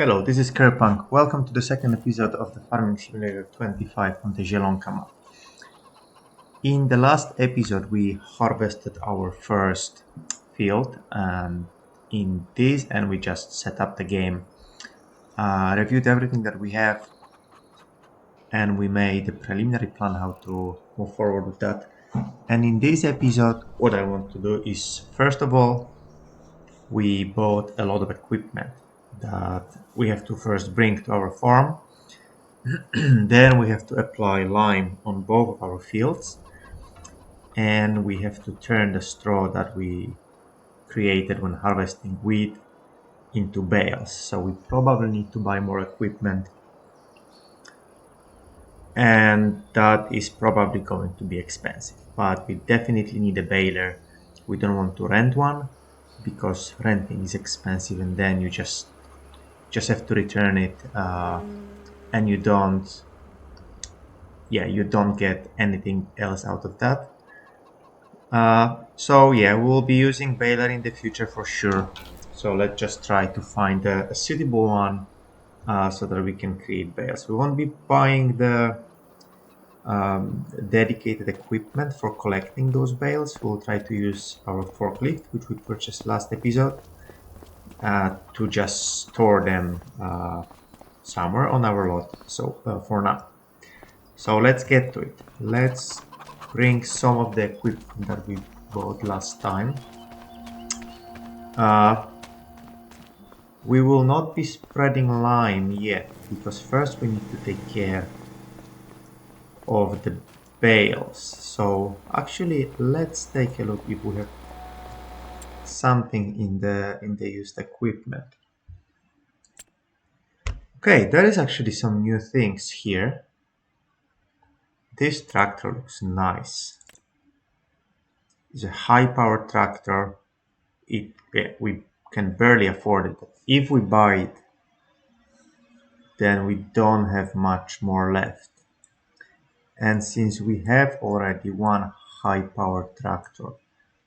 Hello, this is Kerpunk. Welcome to the second episode of the Farming Simulator 25 on the Zielonka map. In the last episode, we harvested our first field, and in this, and we just set up the game, reviewed everything that we have, and we made a preliminary plan how to move forward with that. And in this episode, what I want to do is, first of all, we bought a lot of equipment that we have to first bring to our farm. Then we have to apply lime on both of our fields, and we have to turn the straw that we created when harvesting wheat into bales. So we probably need to buy more equipment, and that is probably going to be expensive, but we definitely need a baler. We don't want to rent one because renting is expensive, and then you just have to return it, and you don't get anything else out of that. So yeah, we'll be using baler in the future for sure. So let's just try to find a suitable one so that we can create bales. We won't be buying the dedicated equipment for collecting those bales. We'll try to use our forklift, which we purchased last episode, to just store them somewhere on our lot. So for now. So let's get to it. Let's bring some of the equipment that we bought last time. We will not be spreading lime yet, because first we need to take care of the bales. So actually, let's take a look if we have something in the used equipment. Okay, there is actually some new things here. This tractor looks nice. It's a high-powered tractor. We can barely afford it. If we buy it, then we don't have much more left. And since we have already one high-powered tractor,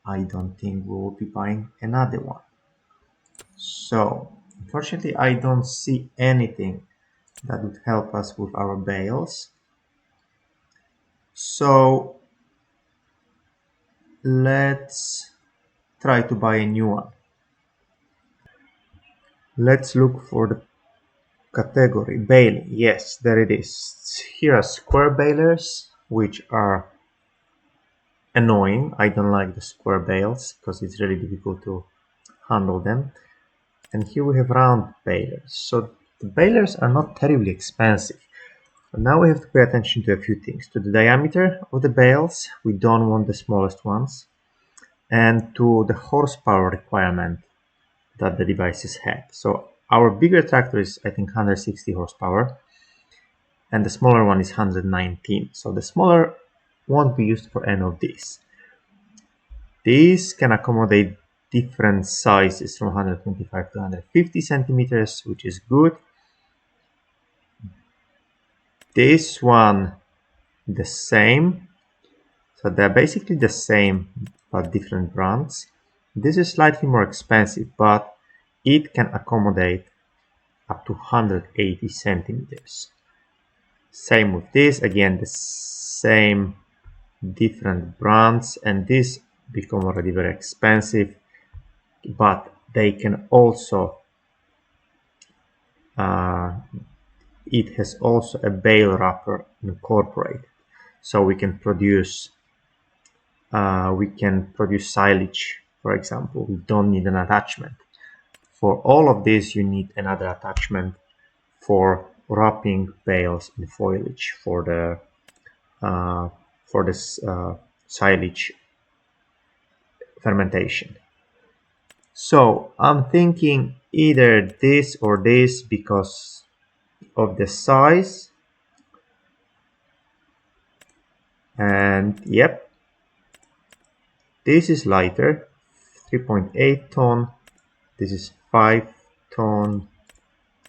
I don't think we will be buying another one. So, unfortunately, I don't see anything that would help us with our bales. So, let's try to buy a new one. Let's look for the category baling. Yes, there it is. Here are square balers, which are annoying. I don't like the square bales because it's really difficult to handle them. And here we have round balers. So the balers are not terribly expensive. But now we have to pay attention to a few things. To the diameter of the bales, we don't want the smallest ones. And to the horsepower requirement that the devices have. So our bigger tractor is, I think, 160 horsepower, and the smaller one is 119. So the smaller won't be used for any of these. These can accommodate different sizes from 125 to 150 centimeters, which is good. This one, the same. So they're basically the same, but different brands. This is slightly more expensive, but it can accommodate up to 180 centimeters. Same with this, again the same, different brands, and these become already very expensive, but they can also it has also a bale wrapper incorporated, so we can produce silage, for example. We don't need an attachment. For all of this, you need another attachment for wrapping bales in foliage for the silage fermentation. So I'm thinking either this or this because of the size. And yep, this is lighter, 3.8 ton. This is 5 ton.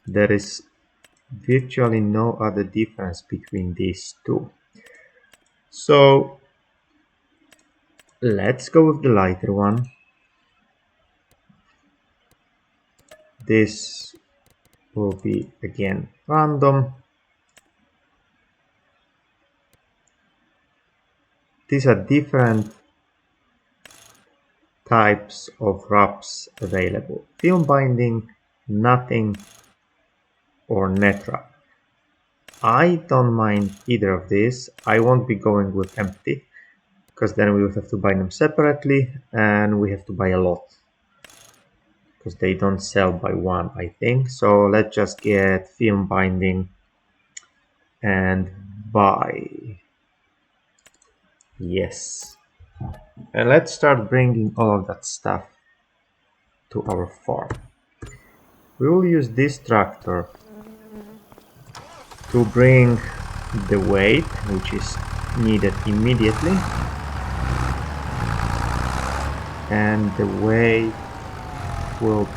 There is virtually no other difference between these two. So let's go with the lighter one. This will be again random. These are different types of wraps available. Film binding, nothing, or net wrap. I don't mind either of these. I won't be going with empty, because then we would have to buy them separately and we have to buy a lot, because they don't sell by one, I think. So let's just get film binding and buy. Yes. And let's start bringing all of that stuff to our farm. We will use this tractor to bring the weight, which is needed immediately. And the weight will...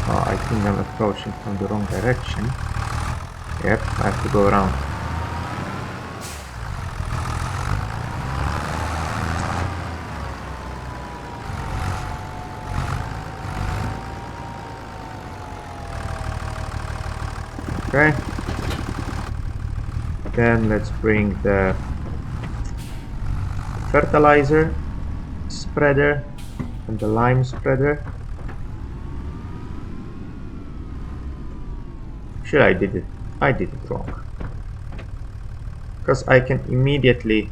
I think I'm approaching from the wrong direction. Yep, I have to go around. Okay. Then let's bring the fertilizer spreader and the lime spreader. Sure, I did it wrong. Because I can immediately... You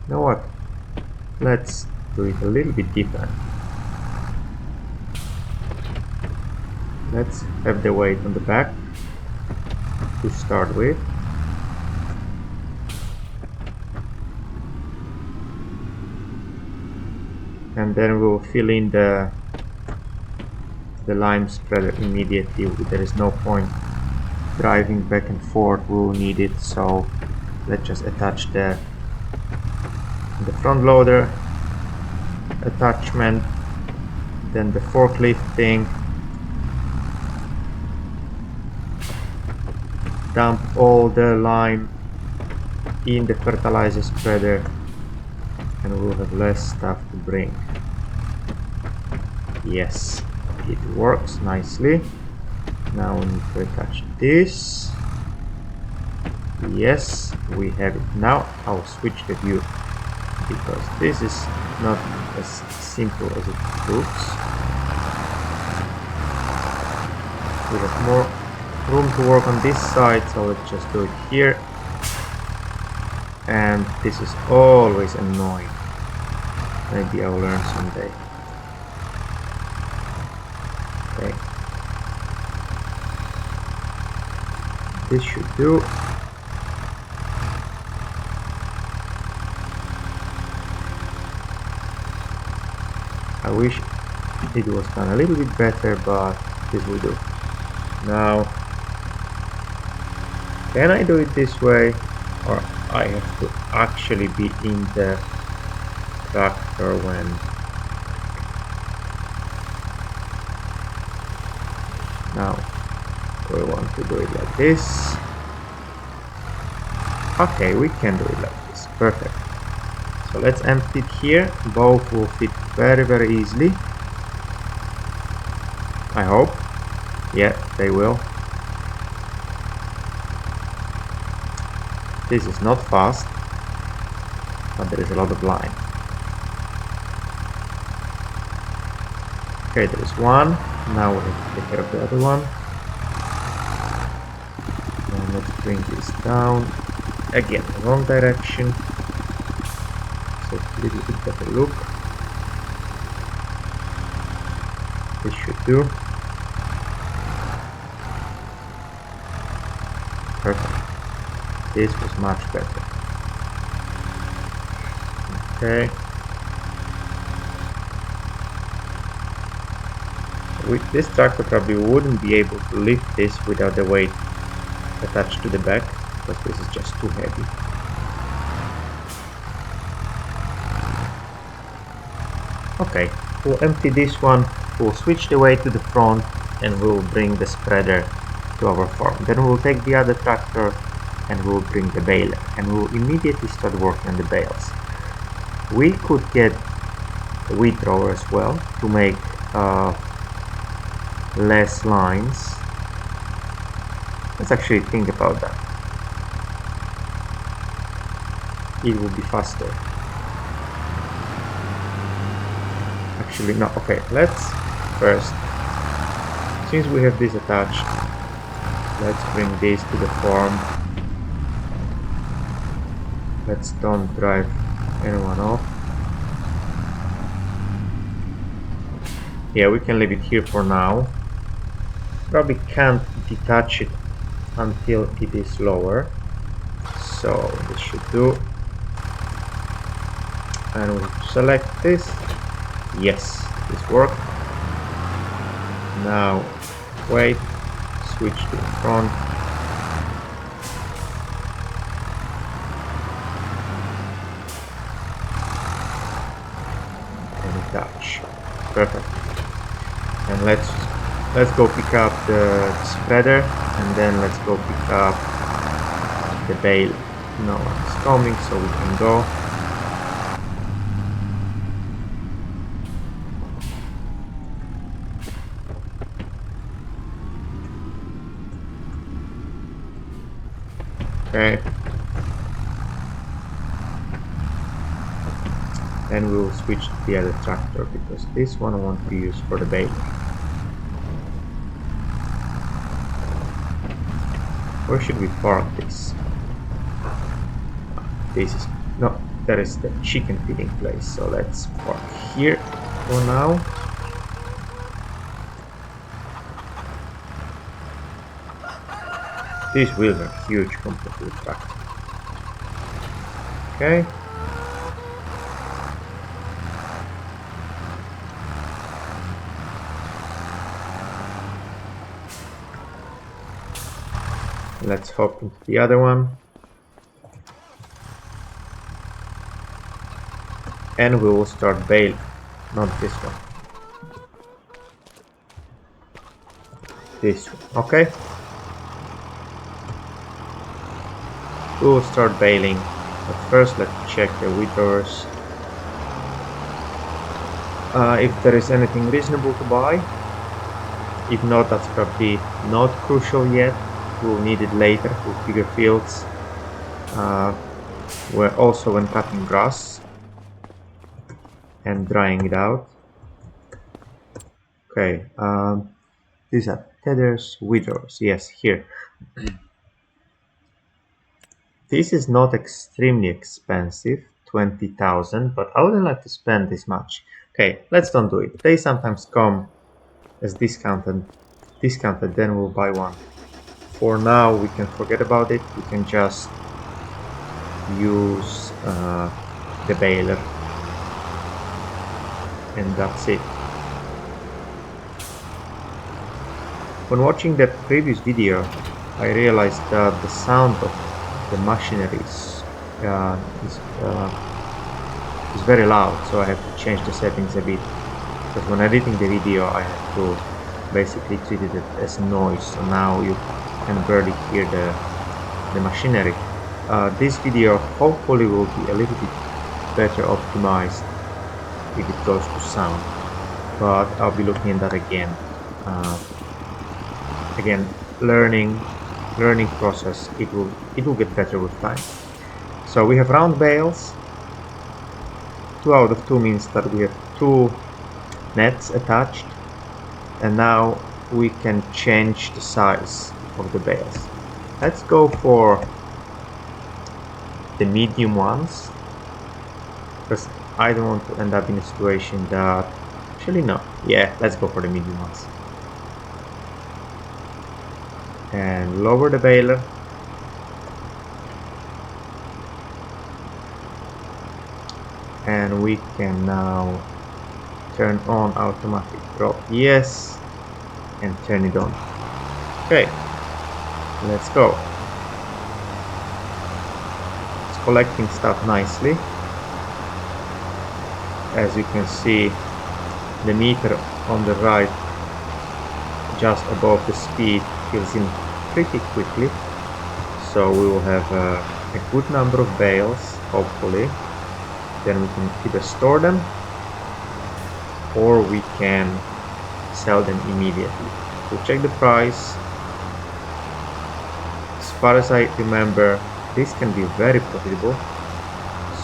know what? Let's do it a little bit different. Let's have the weight on the back to start with. And then we'll fill in the lime spreader immediately. There is no point driving back and forth. We'll need it, so let's just attach the front loader attachment, then the forklift thing, dump all the lime in the fertilizer spreader, and we'll have less stuff to bring. Yes, it works nicely. Now we need to attach this. Yes, we have it. Now I'll switch the view, because this is not as simple as it looks. We have more room to work on this side, so let's just do it here. And this is always annoying. Maybe I'll learn someday. Okay. This should do. I wish it was done a little bit better, but this will do. Now, can I do it this way, or I have to actually be in the tractor when... Now, we want to do it like this. Okay, we can do it like this. Perfect. So let's empty it here. Both will fit very, very easily. I hope. Yeah, they will. This is not fast, but there is a lot of line. Okay, there is one. Now we have to take care of the other one. And let's bring this down. Again, wrong direction. So a little bit better look. This should do. Perfect. This was much better. Okay. With this tractor probably wouldn't be able to lift this without the weight attached to the back, because this is just too heavy. Okay, we'll empty this one, we'll switch the weight to the front, and we'll bring the spreader to our farm. Then we'll take the other tractor and we'll bring the baler, and we'll immediately start working on the bales. We could get a wheat thrower as well to make less lines, Let's actually think about that. It will be faster. Actually, no. Okay, let's first, since we have this attached, let's bring this to the farm. Let's don't drive anyone off. Yeah, we can leave it here for now. Probably can't detach it until it is lower. So this should do. And we'll select this. Yes, this worked. Now wait, switch to the front. And attach. Perfect. And let's go pick up the spreader, and then let's go pick up the bale. No one's coming, so we can go. Okay. Then we will switch to the other tractor, because this one I want to use for the bale. Where should we park this? This is... no, that is the chicken feeding place, so let's park here for now. These wheels are huge compared to the tractor. Okay. Let's hop into the other one. And we will start bale, not this one. This one, okay? We will start baling, but first let's check the withers. If there is anything reasonable to buy. If not, that's probably not crucial yet. We'll need it later with bigger fields. We're also when cutting grass and drying it out. Okay, these are tethers, withers. Yes, here. This is not extremely expensive, 20,000, but I wouldn't like to spend this much. Okay, let's don't do it. They sometimes come as discounted, then we'll buy one. For now, we can forget about it. We can just use the baler, and that's it. When watching that previous video, I realized that the sound of the machinery is very loud, so I have to change the settings a bit. Because when editing the video, I have to basically treat it as noise, so now you can barely hear the machinery. This video hopefully will be a little bit better optimized if it goes to sound, but I'll be looking at that again. Again, learning process. It will get better with time. So we have round bales. 2 out of 2 means that we have 2 nets attached, and now we can change the size of the bales. Let's go for the medium ones, because I don't want to end up in a situation that... actually no, yeah, let's go for the medium ones. And lower the baler. And we can now turn on automatic drop, yes, and turn it on. Okay, let's go. It's collecting stuff nicely. As you can see, the meter on the right, just above the speed, fills in pretty quickly. So we will have a good number of bales, hopefully. Then we can either store them, or we can sell them immediately. We'll check the price. far as I remember, this can be very profitable,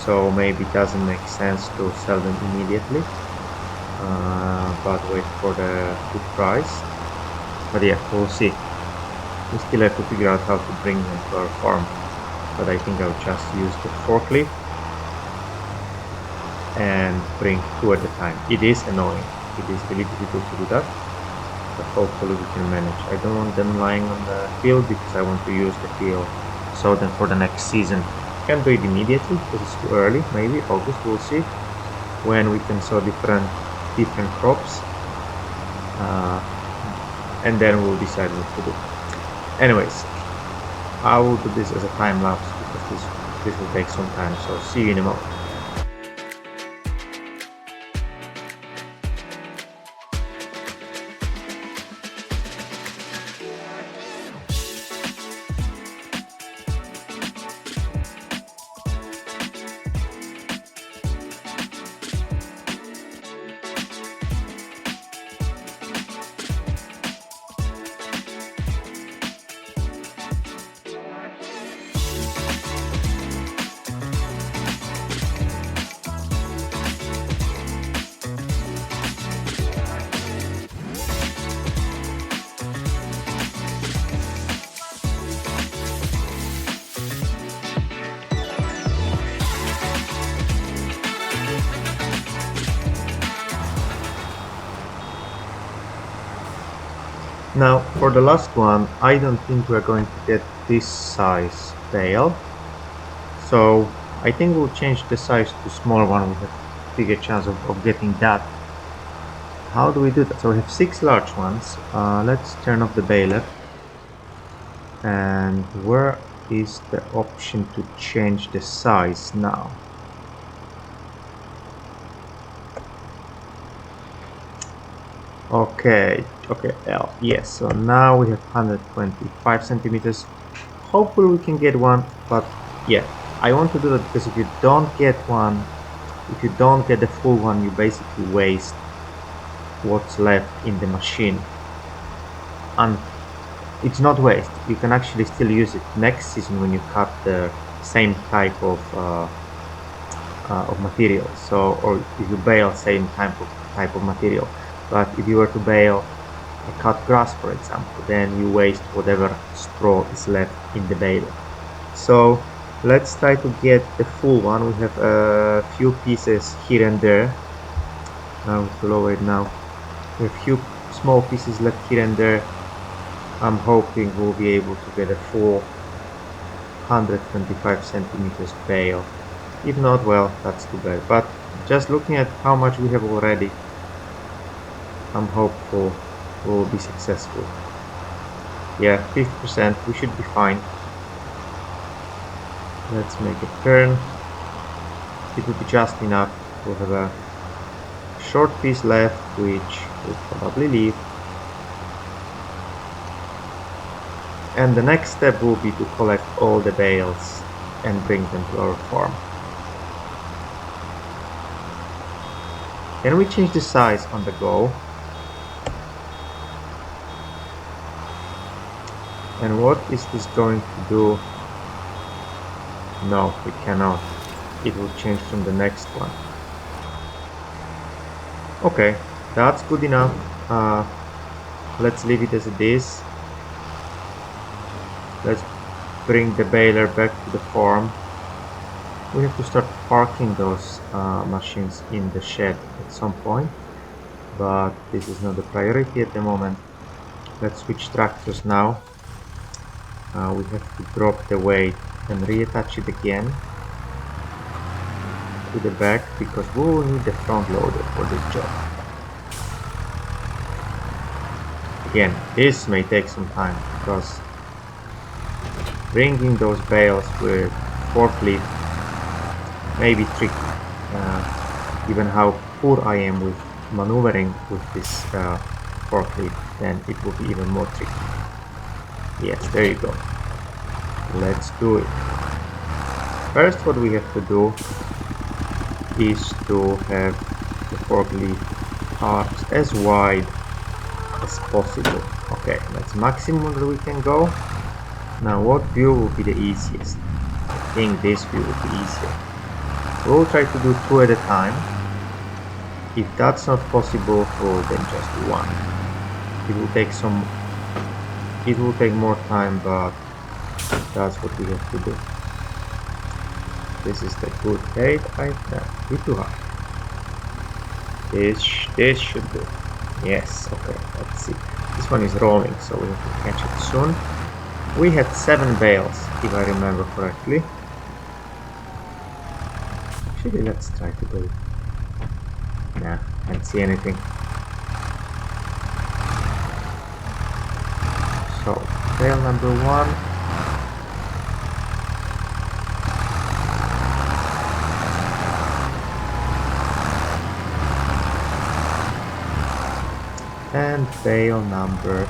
so maybe it doesn't make sense to sell them immediately, but wait for the good price. But yeah, we'll see. We still have to figure out how to bring them to our farm, but I think I'll just use the forklift and bring 2 at a time. It is annoying. It is really difficult to do that, but hopefully we can manage. I don't want them lying on the field because I want to use the field, sow them for the next season. Can't do it immediately because it's too early. Maybe August, we'll see when we can sow different crops, and then we'll decide what to do. Anyways, I will do this as a time lapse because this will take some time. So see you in a moment. Now, for the last one, I don't think we're going to get this size bale. So I think we'll change the size to smaller one. We have a bigger chance of getting that. How do we do that? So we have 6 large ones. Let's turn off the baler. And where is the option to change the size now? Okay, L. Yes, so now we have 125 centimeters. Hopefully we can get one, but yeah, I want to do that because if you don't get one, if you don't get the full one, you basically waste what's left in the machine. And it's not waste, you can actually still use it next season when you cut the same type of material. So, or if you bale same type of material. But if you were to bale cut grass, for example, then you waste whatever straw is left in the baler. So let's try to get the full one. We have a few pieces here and there. Now to lower it now. We have a few small pieces left here and there. I'm hoping we'll be able to get a full 125 centimeters bale. If not, well, that's too bad. But just looking at how much we have already, I'm hopeful we'll be successful. Yeah, 50%, we should be fine. Let's make a turn. It will be just enough. We'll have a short piece left, which we'll probably leave. And the next step will be to collect all the bales and bring them to our farm. Can we change the size on the go? And what is this going to do? No, we cannot. It will change from the next one. Okay, that's good enough. Let's leave it as it is. Let's bring the baler back to the farm. We have to start parking those machines in the shed at some point, but this is not a priority at the moment. Let's switch tractors now. We have to drop the weight and reattach it again to the back because we will need the front loader for this job. Again, this may take some time because bringing those bales with forklift may be tricky. Given how poor I am with maneuvering with this forklift, then it will be even more tricky. Yes, there you go. Let's do it. First, what we have to do is to have the forklift arms as wide as possible. Okay, that's maximum that we can go. Now what view will be the easiest? I think this view will be easier. We'll try to do 2 at a time. If that's not possible, we'll then just do 1. It will take more time, but that's what we have to do. This is the good height. Bit too high. This should do. Yes, okay, let's see. This one is rolling, so we have to catch it soon. We had 7 bales, if I remember correctly. Actually, let's try to go. Nah, can't see anything. So, bale number 1. And bale number...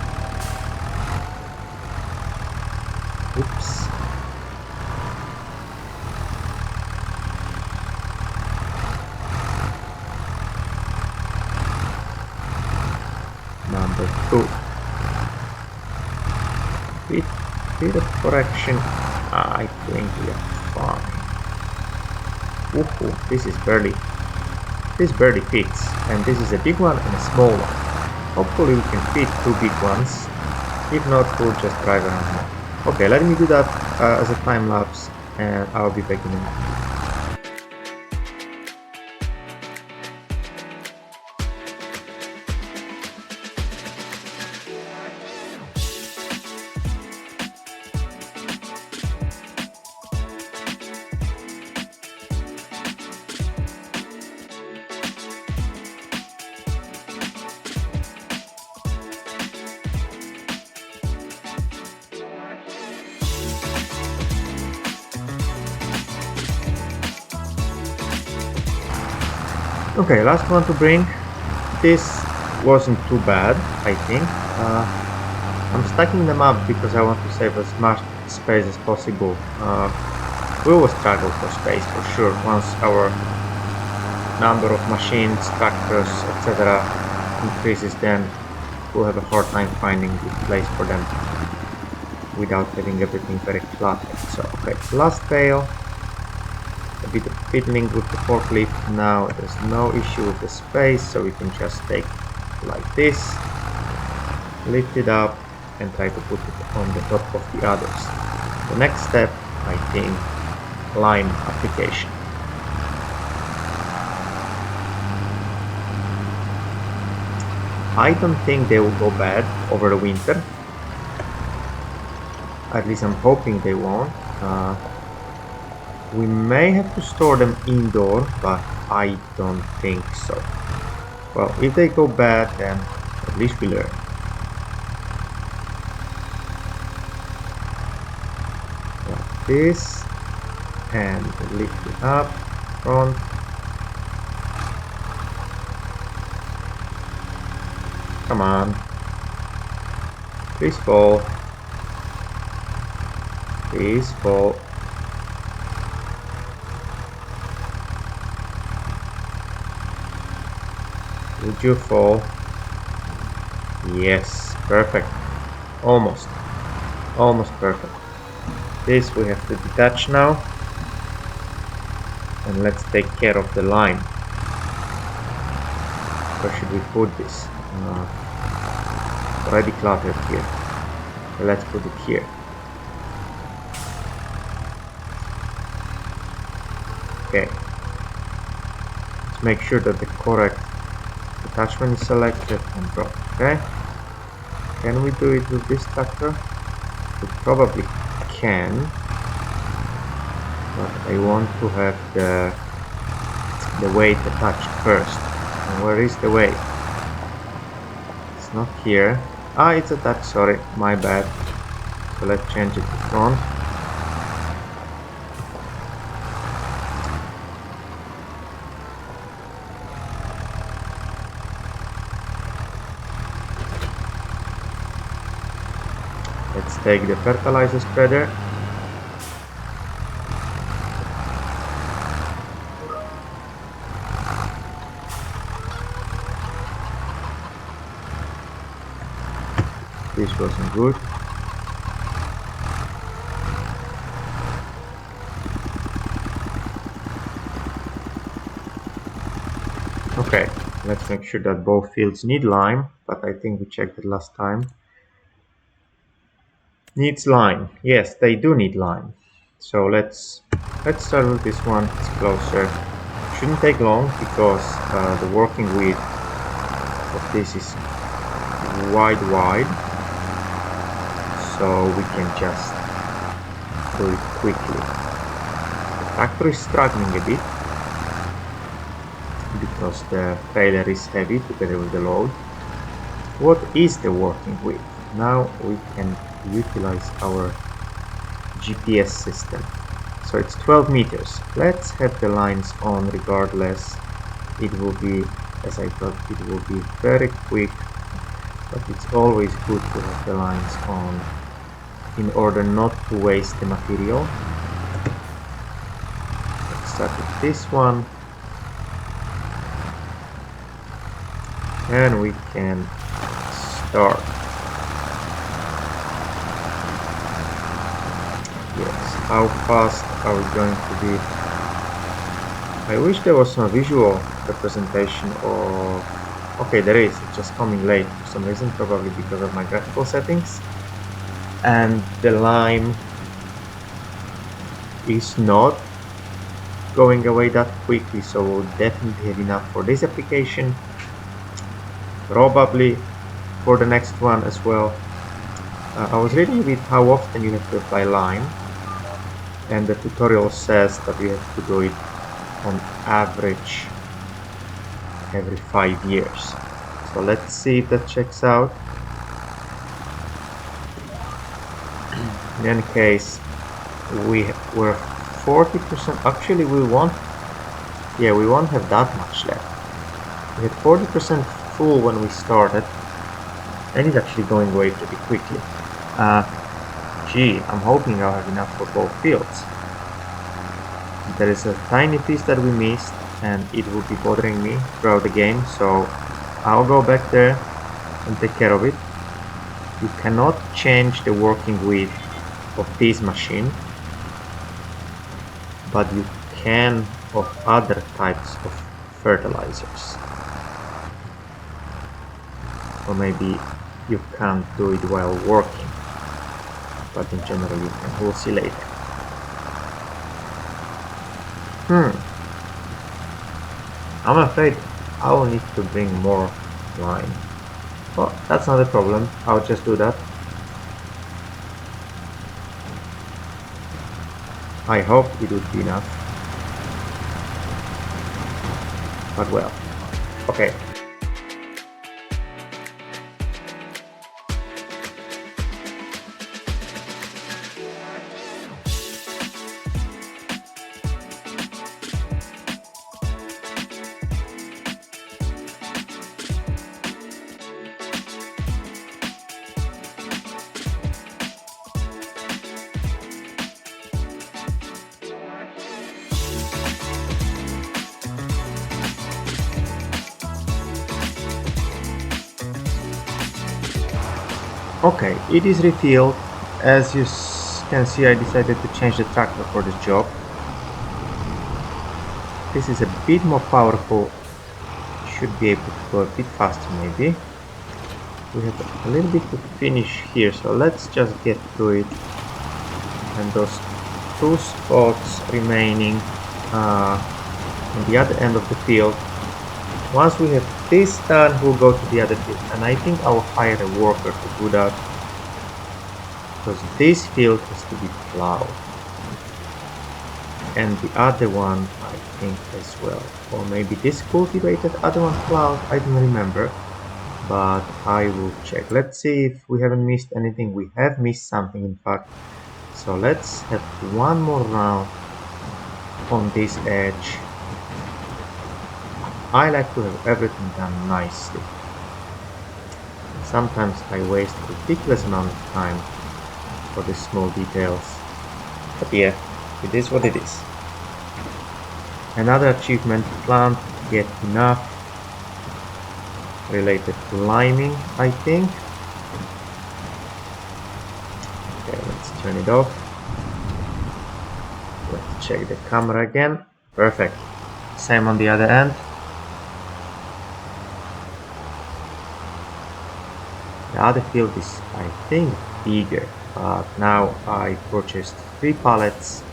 Oops. Number 2. Bit of correction. I think we are fine. Woohoo, this barely fits. And this is a big one and a small one. Hopefully we can fit 2 big ones. If not, we'll just drive around more. Okay, let me do that as a time lapse, and I'll be back in a minute. Okay, last one to bring. This wasn't too bad, I think. I'm stacking them up because I want to save as much space as possible. We will struggle for space for sure once our number of machines, tractors, etc. increases, then we'll have a hard time finding a good place for them without having everything very cluttered. So, okay, last bale. A bit of fiddling with the forklift. Now there's no issue with the space, so we can just take like this, lift it up, and try to put it on the top of the others. The next step, I think, line application. I don't think they will go bad over the winter. At least I'm hoping they won't. We may have to store them indoor, but I don't think so. Well, if they go bad, then at least we learn. Like this, and lift it up, front. Come on. Please fall. Please fall. Would you fall? Yes, perfect. Almost perfect. This we have to detach now. And let's take care of the line. Where should we put this? Already cluttered here. So let's put it here. Okay. Let's make sure that the correct attachment is selected and dropped. Okay. Can we do it with this tractor? We probably can. But I want to have the weight attached first. And where is the weight? It's not here. Ah, it's attached, sorry, my bad. So let's change it to front. Let's take the fertilizer spreader. This wasn't good. Okay, let's make sure that both fields need lime, but I think we checked it last time. Needs lime. Yes, they do need lime. So let's start with this one. It's closer. Shouldn't take long because the working width of this is wide, so we can just do it quickly. The tractor is struggling a bit because the trailer is heavy together with the load. What is the working width? Now we can utilize our GPS system. So it's 12 meters. Let's have the lines on regardless. It will be, as I thought, it will be very quick, but it's always good to have the lines on in order not to waste the material. Let's start with this one. And we can start. Yes, how fast are we going to be? I wish there was some visual representation of... Okay, there is, it's just coming late for some reason, probably because of my graphical settings. And the lime is not going away that quickly, so we'll definitely have enough for this application. Probably for the next one as well. I was reading a bit how often you have to apply lime, and the tutorial says that you have to do it on average every 5 years. So let's see if that checks out. In any case, we're 40%. Actually, we won't have that much left. We had 40% full when we started, and it's actually going away pretty quickly. Gee, I'm hoping I'll have enough for both fields. There is a tiny piece that we missed, and it will be bothering me throughout the game, so I'll go back there and take care of it. You cannot change the working width of this machine, but you can of other types of fertilizers. Or maybe you can't do it while working, but in general you can. We'll see later. I'm afraid I will need to bring more lime. But that's not a problem, I'll just do that. I hope it would be enough. But well, okay. Okay, it is refilled. As you can see, I decided to change the tractor for this job. This is a bit more powerful. Should be able to go a bit faster maybe. We have a little bit to finish here, so let's just get through it. And those two spots remaining on the other end of the field. Once we have this done, we'll go to the other field, and I think I'll hire a worker to do that, because this field has to be plowed, and the other one I think as well, or maybe this cultivated, other one plowed, I don't remember, but I will check. Let's see if we haven't missed anything. We have missed something, in fact, so let's have one more round on this edge. I like to have everything done nicely. Sometimes I waste a ridiculous amount of time for the small details. But yeah, it is what it is. Another achievement, plant get enough, related to liming, I think. Okay, let's turn it off. Let's check the camera again. Perfect. Same on the other end. The other field is, I think, bigger, but now I purchased 3 pallets,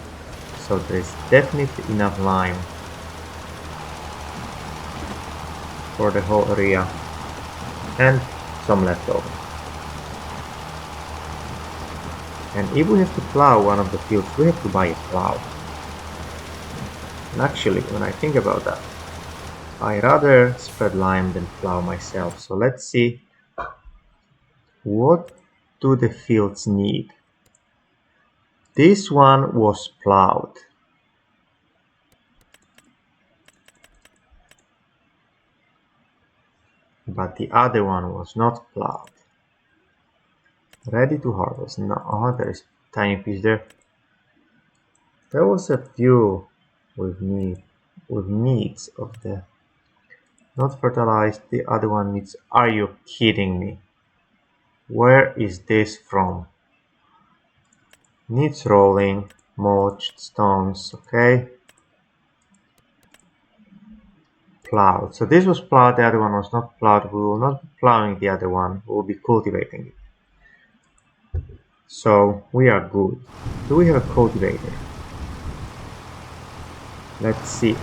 so there's definitely enough lime for the whole area and some leftover. And if we have to plow one of the fields, we have to buy a plow. And actually, when I think about that, I rather spread lime than plow myself. So let's see, what do the fields need? This one was plowed. But the other one was not plowed. Ready to harvest. No, oh, there is a tiny piece there. There was a few with needs of the not fertilized. The other one needs. Are you kidding me? Where is this from? Needs rolling, mulched stones. Okay. Plowed. So this was plowed. The other one was not plowed. We will not be plowing the other one. We will be cultivating it. So we are good. Do we have a cultivator? Let's see.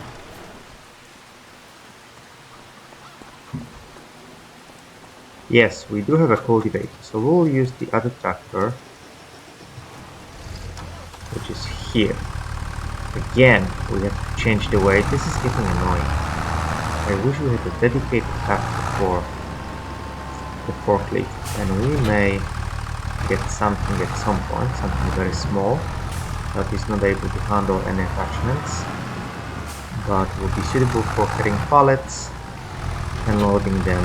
Yes, we do have a cultivator, so we'll use the other tractor, which is here. Again, we have to change the weight. This is getting annoying. I wish we had a dedicated tractor for the forklift, and we may get something at some point, something very small that is not able to handle any attachments, but will be suitable for carrying pallets and loading them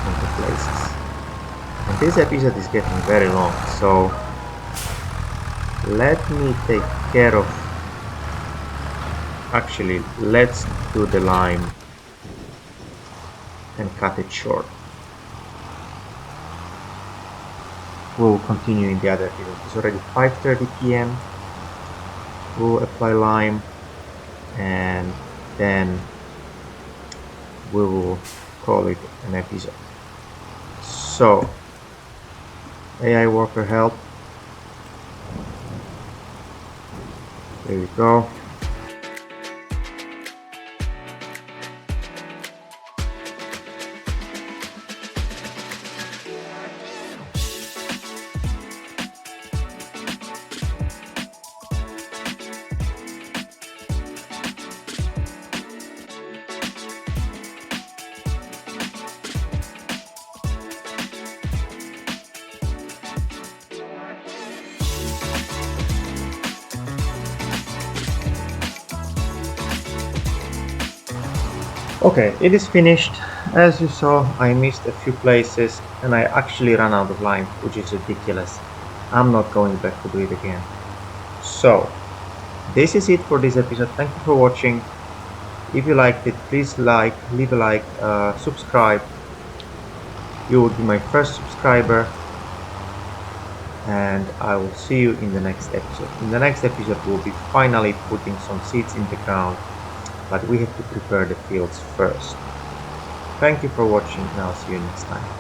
into places. And this episode is getting very long, so let me take care of, actually let's do the lime and cut it short. We'll continue in the other episode. It's already 5:30 p.m. We'll apply lime and then we will call it an episode. So, AI worker help. There we go. Okay, it is finished. As you saw, I missed a few places and I actually ran out of lime, which is ridiculous. I'm not going back to do it again. So, this is it for this episode. Thank you for watching. If you liked it, please leave a like, subscribe. You will be my first subscriber. And I will see you in the next episode. In the next episode, we'll be finally putting some seeds in the ground. But we have to prepare the fields first. Thank you for watching and I'll see you next time.